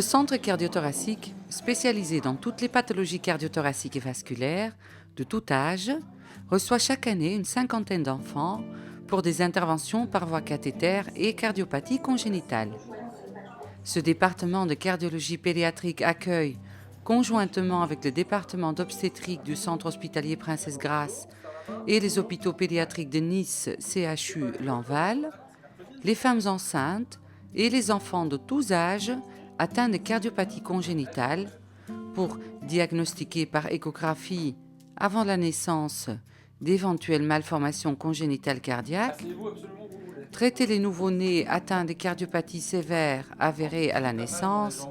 Le centre cardiothoracique, spécialisé dans toutes les pathologies cardiothoraciques et vasculaires, de tout âge, reçoit chaque année une cinquantaine d'enfants pour des interventions par voie cathéter et cardiopathie congénitale. Ce département de cardiologie pédiatrique accueille, conjointement avec le département d'obstétrique du centre hospitalier Princesse Grace et les hôpitaux pédiatriques de Nice, CHU, Lanval, les femmes enceintes et les enfants de tous âges atteints de cardiopathie congénitale pour diagnostiquer par échographie avant la naissance d'éventuelles malformations congénitales cardiaques, traiter les nouveau-nés atteints de cardiopathies sévères avérées à la naissance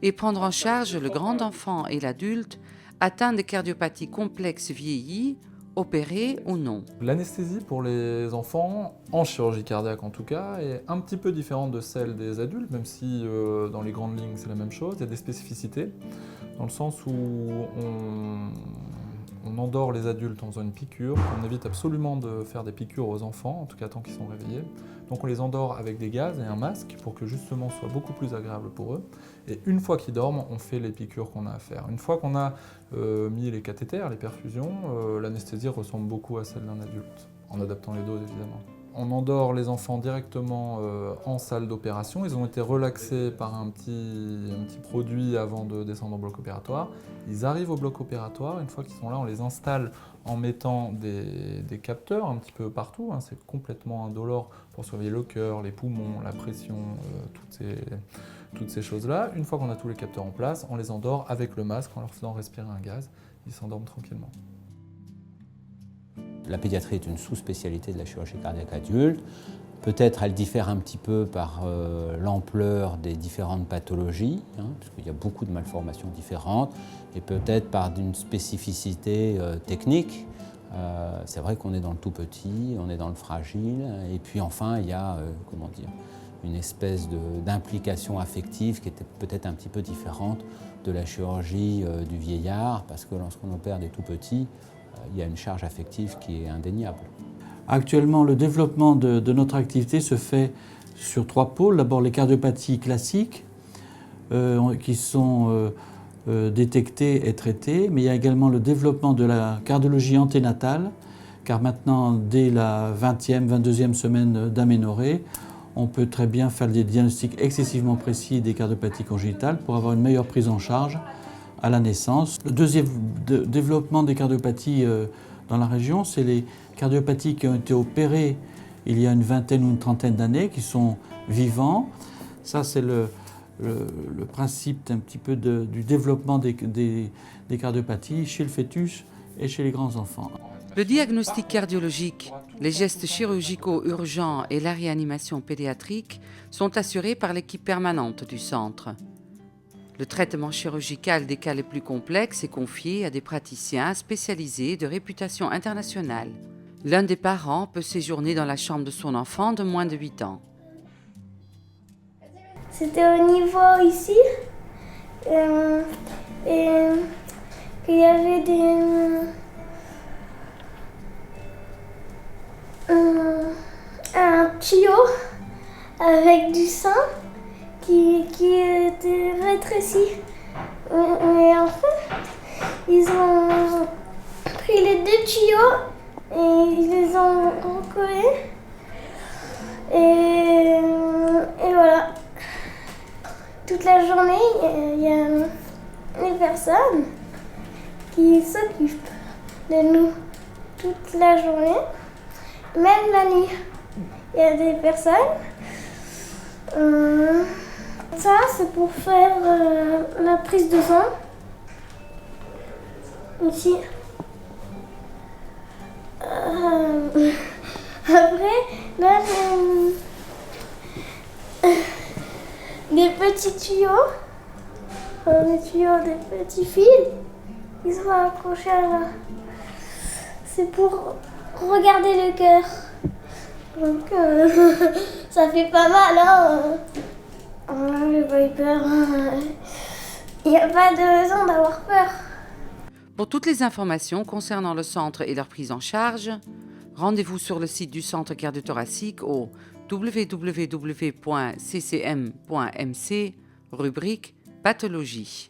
et prendre en charge le grand enfant et l'adulte atteint de cardiopathie complexe vieillie, opérés ou non. L'anesthésie pour les enfants, en chirurgie cardiaque en tout cas, est un petit peu différente de celle des adultes, même si dans les grandes lignes c'est la même chose. Il y a des spécificités, dans le sens où on endort les adultes en faisant une piqûre. On évite absolument de faire des piqûres aux enfants, en tout cas tant qu'ils sont réveillés. Donc on les endort avec des gaz et un masque pour que justement ce soit beaucoup plus agréable pour eux. Et une fois qu'ils dorment, on fait les piqûres qu'on a à faire. Une fois qu'on a mis les cathéters, les perfusions, l'anesthésie ressemble beaucoup à celle d'un adulte, en adaptant les doses évidemment. On endort les enfants directement en salle d'opération. Ils ont été relaxés par un petit produit avant de descendre au bloc opératoire. Ils arrivent au bloc opératoire. Une fois qu'ils sont là, on les installe en mettant des capteurs un petit peu partout. C'est complètement indolore pour surveiller le cœur, les poumons, la pression, toutes ces choses-là. Une fois qu'on a tous les capteurs en place, on les endort avec le masque en leur faisant respirer un gaz. Ils s'endorment tranquillement. La pédiatrie est une sous-spécialité de la chirurgie cardiaque adulte. Peut-être elle diffère un petit peu par l'ampleur des différentes pathologies, parce qu'il y a beaucoup de malformations différentes, et peut-être par une spécificité technique. C'est vrai qu'on est dans le tout petit, on est dans le fragile, et puis enfin il y a une espèce d'implication affective qui était peut-être un petit peu différente de la chirurgie du vieillard, parce que lorsqu'on opère des tout petits, il y a une charge affective qui est indéniable. Actuellement, le développement de notre activité se fait sur 3 pôles. D'abord, les cardiopathies classiques qui sont détectées et traitées, mais il y a également le développement de la cardiologie anténatale, car maintenant, dès la 20e, 22e semaine d'aménorrhée, on peut très bien faire des diagnostics excessivement précis des cardiopathies congénitales pour avoir une meilleure prise en charge à la naissance. Le deuxième développement des cardiopathies dans la région, c'est les cardiopathies qui ont été opérées il y a une vingtaine ou une trentaine d'années, qui sont vivants. Ça, c'est le principe un petit peu du développement des cardiopathies chez le fœtus et chez les grands enfants. Le diagnostic cardiologique, les gestes chirurgicaux urgents et la réanimation pédiatrique sont assurés par l'équipe permanente du centre. Le traitement chirurgical des cas les plus complexes est confié à des praticiens spécialisés de réputation internationale. L'un des parents peut séjourner dans la chambre de son enfant de moins de 8 ans. C'était au niveau ici, et il y avait un tuyau avec du sang qui était rétréci. Mais en fait, ils ont pris les 2 tuyaux et ils les ont recollés. Et voilà. Toute la journée, il y a une personne qui s'occupe de nous toute la journée, même la nuit. Il y a des personnes. Ça, c'est pour faire la prise de sang. Ici. Après, là, des petits tuyaux. Des tuyaux, des petits fils. Ils sont accrochés à là. C'est pour regarder le cœur. Donc, ça fait pas mal, hein. J'ai pas eu peur. Il n'y a pas de raison d'avoir peur. Pour toutes les informations concernant le centre et leur prise en charge, rendez-vous sur le site du centre cardiothoracique au www.ccm.mc, rubrique pathologies.